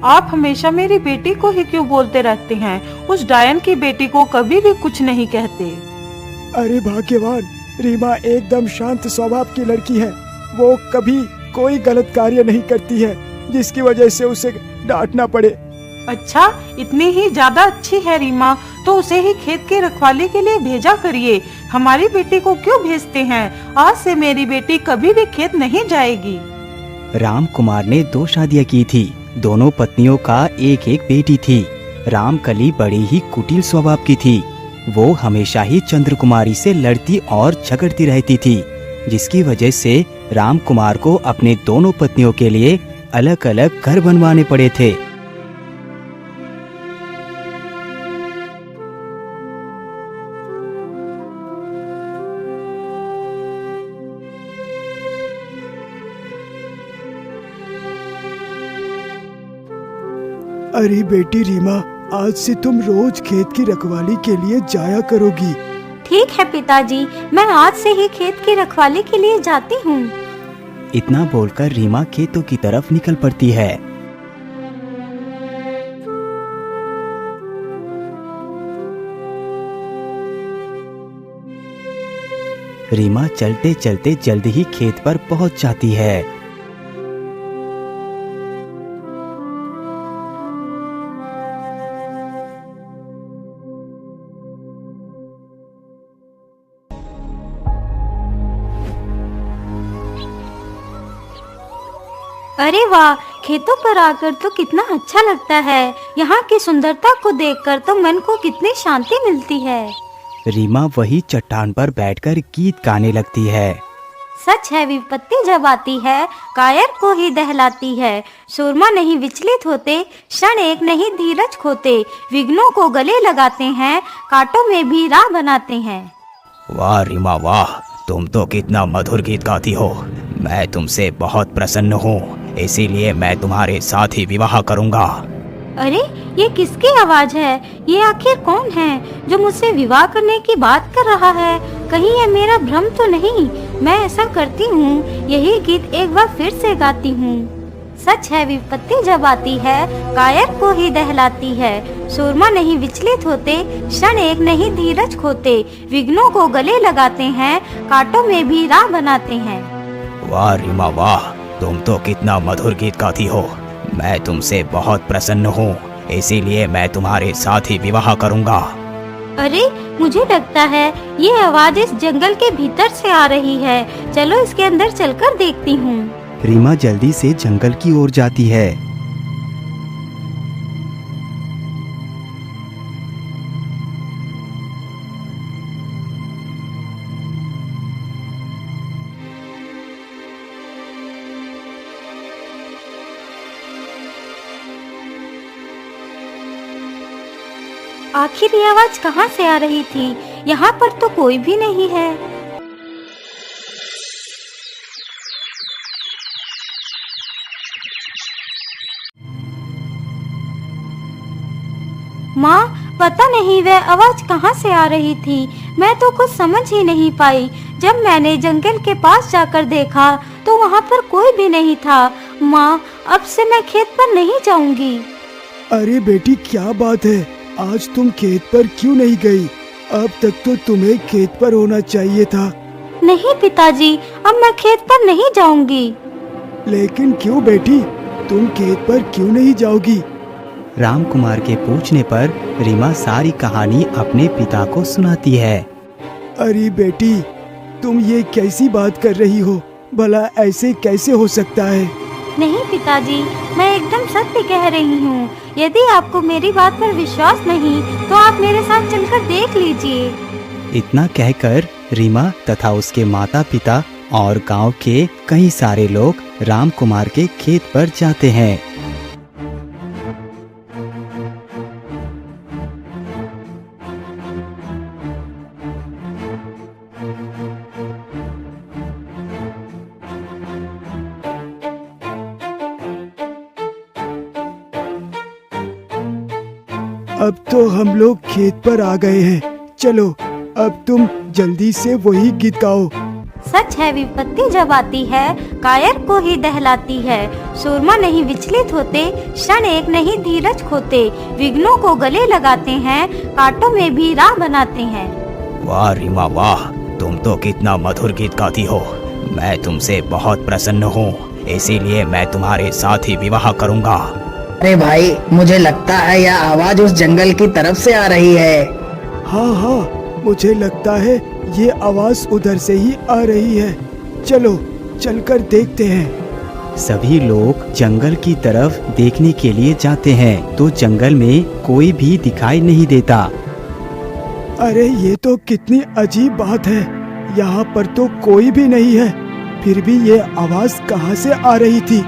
आप हमेशा मेरी बेटी को ही क्यों बोलते रहते हैं? उस डायन की बेटी को कभी भी कुछ नहीं कहते। अरे भाग्यवान, रीमा एकदम शांत स्वभाव की लड़की है। वो कभी कोई गलत कार्य नहीं करती है जिसकी वजह से उसे डांटना पड़े। अच्छा, इतनी ही ज्यादा अच्छी है रीमा, तो उसे ही खेत की रखवाली के लिए भेजा करिए। हमारी बेटी को क्यों भेजते हैं? आज से मेरी बेटी कभी भी खेत नहीं जाएगी। राम कुमार ने 2 शादियां की थी। दोनों पत्नियों का एक एक बेटी थी। रामकली बड़ी ही कुटिल स्वभाव की थी। वो हमेशा ही चंद्रकुमारी से लड़ती और झगड़ती रहती थी, जिसकी वजह से राम कुमार को अपने दोनों पत्नियों के लिए अलग अलग घर बनवाने पड़े थे। अरे बेटी रीमा, आज से तुम रोज खेत की रखवाली के लिए जाया करोगी। ठीक है पिताजी, मैं आज से ही खेत की रखवाली के लिए जाती हूँ। इतना बोलकर रीमा खेतों की तरफ निकल पड़ती है। रीमा चलते चलते जल्द ही खेत पर पहुंच जाती है। अरे वाह, खेतों पर आकर तो कितना अच्छा लगता है। यहाँ की सुंदरता को देखकर तो मन को कितनी शांति मिलती है। रीमा वही चट्टान पर बैठकर गीत गाने लगती है। सच है, विपत्ति जब आती है कायर को ही दहलाती है। सूरमा नहीं विचलित होते, क्षण एक नहीं धीरज खोते। विघ्नों को गले लगाते हैं, कांटों में भी राह बनाते हैं। वाह रीमा वाह, तुम तो कितना मधुर गीत गाती हो। मैं तुमसे बहुत प्रसन्न हूँ, इसीलिए मैं तुम्हारे साथ ही विवाह करूँगा। अरे, ये किसकी आवाज है? ये आखिर कौन है जो मुझसे विवाह करने की बात कर रहा है? कहीं ये मेरा भ्रम तो नहीं? मैं ऐसा करती हूँ, यही गीत एक बार फिर से गाती हूँ। सच है, विपत्ति जब आती है कायर को ही दहलाती है। सूरमा नहीं विचलित होते, क्षण एक नहीं धीरज खोते। विघ्नों को गले लगाते हैं, कांटों में भी राह बनाते हैं। वाह रीमा वाह, तुम तो कितना मधुर गीत गाती हो। मैं तुमसे बहुत प्रसन्न हूँ, इसीलिए मैं तुम्हारे साथ ही विवाह करूँगा। अरे, मुझे लगता है ये आवाज इस जंगल के भीतर से आ रही है। चलो इसके अंदर चलकर देखती हूँ। रीमा जल्दी से जंगल की ओर जाती है। आखिर ये आवाज कहाँ से आ रही थी? यहाँ पर तो कोई भी नहीं है। माँ, पता नहीं वह आवाज कहाँ से आ रही थी। मैं तो कुछ समझ ही नहीं पाई। जब मैंने जंगल के पास जाकर देखा तो वहाँ पर कोई भी नहीं था। माँ, अब से मैं खेत पर नहीं जाऊंगी। अरे बेटी, क्या बात है? आज तुम खेत पर क्यों नहीं गई? अब तक तो तुम्हें खेत पर होना चाहिए था। नहीं पिताजी, अब मैं खेत पर नहीं जाऊंगी। लेकिन क्यों बेटी, तुम खेत पर क्यों नहीं जाओगी? राम कुमार के पूछने पर रीमा सारी कहानी अपने पिता को सुनाती है। अरे बेटी, तुम ये कैसी बात कर रही हो? भला ऐसे कैसे हो सकता है? नहीं पिताजी, मैं एकदम सत्य कह रही हूँ। यदि आपको मेरी बात पर विश्वास नहीं तो आप मेरे साथ चलकर देख लीजिए। इतना कहकर रीमा तथा उसके माता पिता और गांव के कई सारे लोग राम कुमार के खेत पर जाते हैं। अब तो हम लोग खेत पर आ गए हैं। चलो अब तुम जल्दी से वही गीत गाओ। सच है, विपत्ति जब आती है कायर को ही दहलाती है। सूरमा नहीं विचलित होते, क्षण एक नहीं धीरज खोते। विघ्नों को गले लगाते हैं, कांटों में भी राह बनाते हैं। वाह रीमा वाह, तुम तो कितना मधुर गीत गाती हो। मैं तुमसे बहुत प्रसन्न हूँ, इसीलिए मैं तुम्हारे साथ ही विवाह करूँगा। अरे भाई, मुझे लगता है यह आवाज उस जंगल की तरफ से आ रही है। हाँ हाँ, मुझे लगता है ये आवाज उधर से ही आ रही है। चलो चलकर देखते हैं। सभी लोग जंगल की तरफ देखने के लिए जाते हैं तो जंगल में कोई भी दिखाई नहीं देता। अरे ये तो कितनी अजीब बात है, यहाँ पर तो कोई भी नहीं है, फिर भी ये आवाज कहाँ से आ रही थी?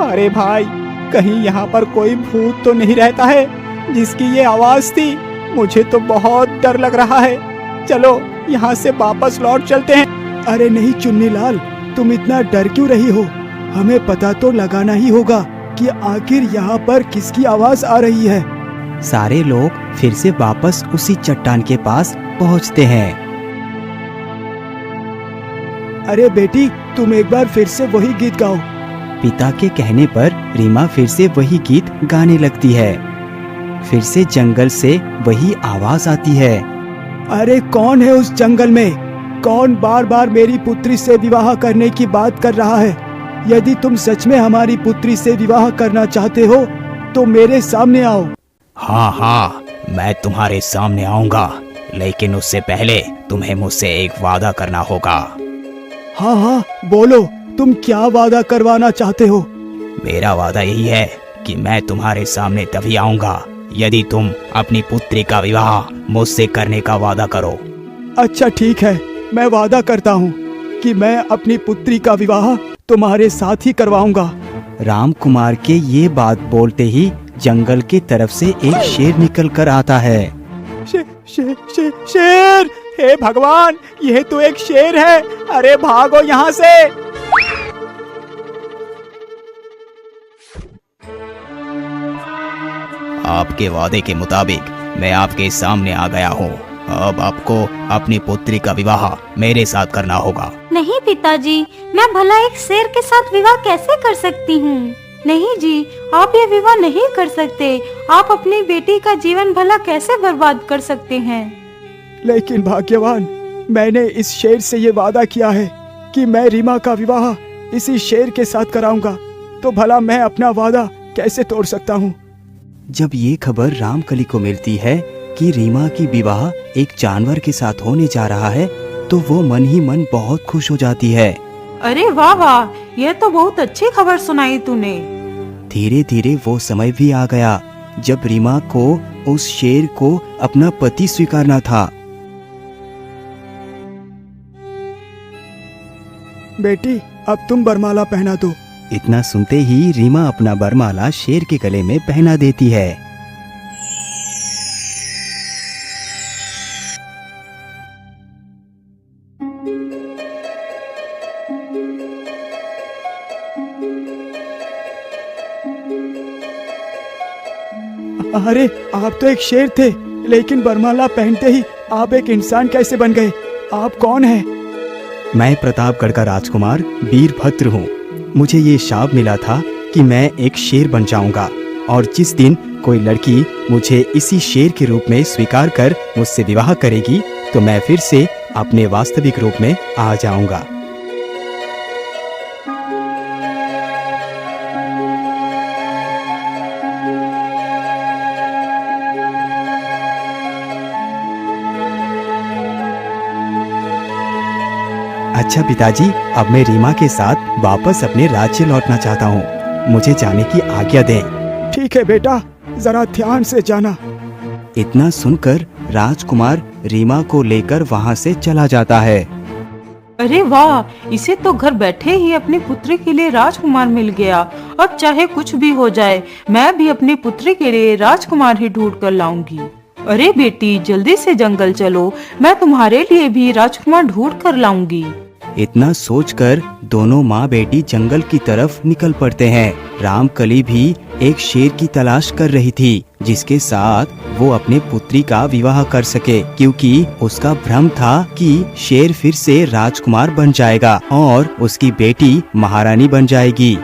अरे भाई, कहीं यहाँ पर कोई भूत तो नहीं रहता है जिसकी ये आवाज थी? मुझे तो बहुत डर लग रहा है। चलो यहाँ से वापस लौट चलते हैं। अरे नहीं चुन्नीलाल, तुम इतना डर क्यों रही हो? हमें पता तो लगाना ही होगा कि आखिर यहाँ पर किसकी आवाज आ रही है। सारे लोग फिर से वापस उसी चट्टान के पास पहुँचते हैं। अरे बेटी, तुम एक बार फिर से वही गीत गाओ। पिता के कहने पर रीमा फिर से वही गीत गाने लगती है। फिर से जंगल से वही आवाज आती है। अरे कौन है उस जंगल में? कौन बार बार मेरी पुत्री से विवाह करने की बात कर रहा है? यदि तुम सच में हमारी पुत्री से विवाह करना चाहते हो तो मेरे सामने आओ। हाँ हाँ, मैं तुम्हारे सामने आऊंगा, लेकिन उससे पहले तुम्हें मुझसे एक वादा करना होगा। हाँ हाँ बोलो, तुम क्या वादा करवाना चाहते हो? मेरा वादा यही है कि मैं तुम्हारे सामने तभी आऊंगा यदि तुम अपनी पुत्री का विवाह मुझसे करने का वादा करो। अच्छा ठीक है, मैं वादा करता हूँ कि मैं अपनी पुत्री का विवाह तुम्हारे साथ ही करवाऊंगा। राम कुमार के ये बात बोलते ही जंगल की तरफ से एक शेर निकल कर आता है। शेर! हे भगवान, यह तो एक शेर है। अरे भागो यहाँ से। आपके वादे के मुताबिक मैं आपके सामने आ गया हूँ। अब आपको अपनी पुत्री का विवाह मेरे साथ करना होगा। नहीं पिताजी, मैं भला एक शेर के साथ विवाह कैसे कर सकती हूँ? नहीं जी, आप ये विवाह नहीं कर सकते। आप अपनी बेटी का जीवन भला कैसे बर्बाद कर सकते हैं? लेकिन भाग्यवान, मैंने इस शेर से ये वादा किया है कि मैं रीमा का विवाह इसी शेर के साथ कराऊंगा, तो भला मैं अपना वादा कैसे तोड़ सकता हूँ? जब ये खबर रामकली को मिलती है कि रीमा की विवाह एक जानवर के साथ होने जा रहा है तो वो मन ही मन बहुत खुश हो जाती है। अरे वाह वाह, यह तो बहुत अच्छी खबर सुनाई तूने। धीरे धीरे वो समय भी आ गया जब रीमा को उस शेर को अपना पति स्वीकारना था। बेटी, अब तुम बरमाला पहना दो। इतना सुनते ही रीमा अपना बरमाला शेर के गले में पहना देती है। अरे आप तो एक शेर थे, लेकिन बरमाला पहनते ही आप एक इंसान कैसे बन गए? आप कौन हैं? मैं प्रतापगढ़ का राजकुमार वीरभद्र हूँ। मुझे ये शाप मिला था कि मैं एक शेर बन जाऊंगा, और जिस दिन कोई लड़की मुझे इसी शेर के रूप में स्वीकार कर मुझसे विवाह करेगी तो मैं फिर से अपने वास्तविक रूप में आ जाऊंगा। अच्छा पिताजी, अब मैं रीमा के साथ वापस अपने राज्य लौटना चाहता हूँ। मुझे जाने की आज्ञा दें। ठीक है बेटा, जरा ध्यान से जाना। इतना सुनकर राजकुमार रीमा को लेकर वहाँ से चला जाता है। अरे वाह, इसे तो घर बैठे ही अपनी पुत्री के लिए राजकुमार मिल गया। अब चाहे कुछ भी हो जाए, मैं भी अपनी पुत्री के लिए राजकुमार ही ढूंढ कर लाऊंगी। अरे बेटी, जल्दी से जंगल चलो, मैं तुम्हारे लिए भी राजकुमार ढूंढ कर लाऊंगी। इतना सोचकर दोनों माँ बेटी जंगल की तरफ निकल पड़ते हैं। रामकली भी एक शेर की तलाश कर रही थी जिसके साथ वो अपने पुत्री का विवाह कर सके, क्योंकि उसका भ्रम था कि शेर फिर से राजकुमार बन जाएगा और उसकी बेटी महारानी बन जाएगी।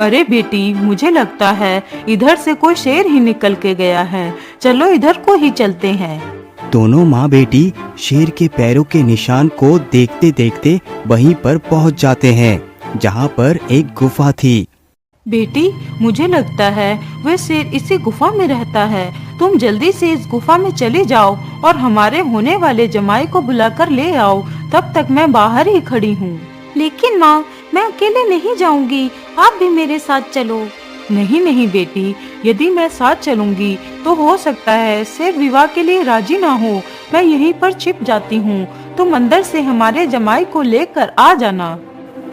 अरे बेटी, मुझे लगता है इधर से कोई शेर ही निकल के गया है। चलो इधर को ही चलते हैं। दोनों माँ बेटी शेर के पैरों के निशान को देखते देखते वहीं पर पहुँच जाते हैं जहाँ पर एक गुफा थी। बेटी, मुझे लगता है वह शेर इसी गुफा में रहता है। तुम जल्दी से इस गुफा में चले जाओ और हमारे होने वाले जमाई को बुलाकर ले आओ। तब तक मैं बाहर ही खड़ी हूँ। लेकिन माँ, मैं अकेले नहीं जाऊंगी, आप भी मेरे साथ चलो। नहीं नहीं बेटी, यदि मैं साथ चलूंगी तो हो सकता है शेर विवाह के लिए राजी ना हो। मैं यहीं पर छिप जाती हूँ, तुम अंदर से हमारे जमाई को लेकर आ जाना।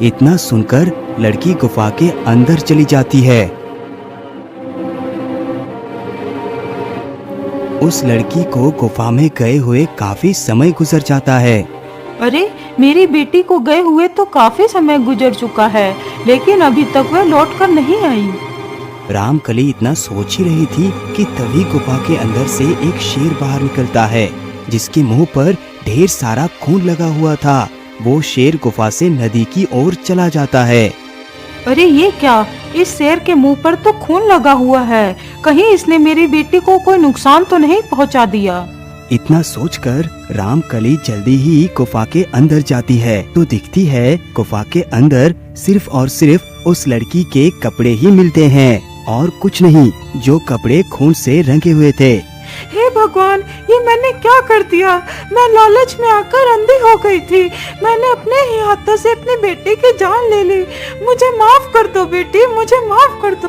इतना सुनकर लड़की गुफा के अंदर चली जाती है। उस लड़की को गुफा में गए हुए काफी समय गुजर जाता है। अरे, मेरी बेटी को गए हुए तो काफी समय गुजर चुका है, लेकिन अभी तक वह लौट कर नहीं आई। रामकली इतना सोच ही रही थी कि तभी गुफा के अंदर से एक शेर बाहर निकलता है जिसके मुंह पर ढेर सारा खून लगा हुआ था। वो शेर गुफा से नदी की ओर चला जाता है। अरे ये क्या, इस शेर के मुंह पर तो खून लगा हुआ है। कहीं इसने मेरी बेटी को कोई नुकसान तो नहीं पहुंचा दिया। इतना सोचकर रामकली जल्दी ही गुफा के अंदर जाती है तो दिखती है गुफा के अंदर सिर्फ और सिर्फ उस लड़की के कपड़े ही मिलते हैं और कुछ नहीं, जो कपड़े खून से रंगे हुए थे। हे भगवान, ये मैंने क्या कर दिया? मैं लालच में आकर अंधी हो गई थी। मैंने अपने ही हाथों से अपनी बेटी की जान ले ली। मुझे माफ कर दो बेटी, मुझे माफ कर दो।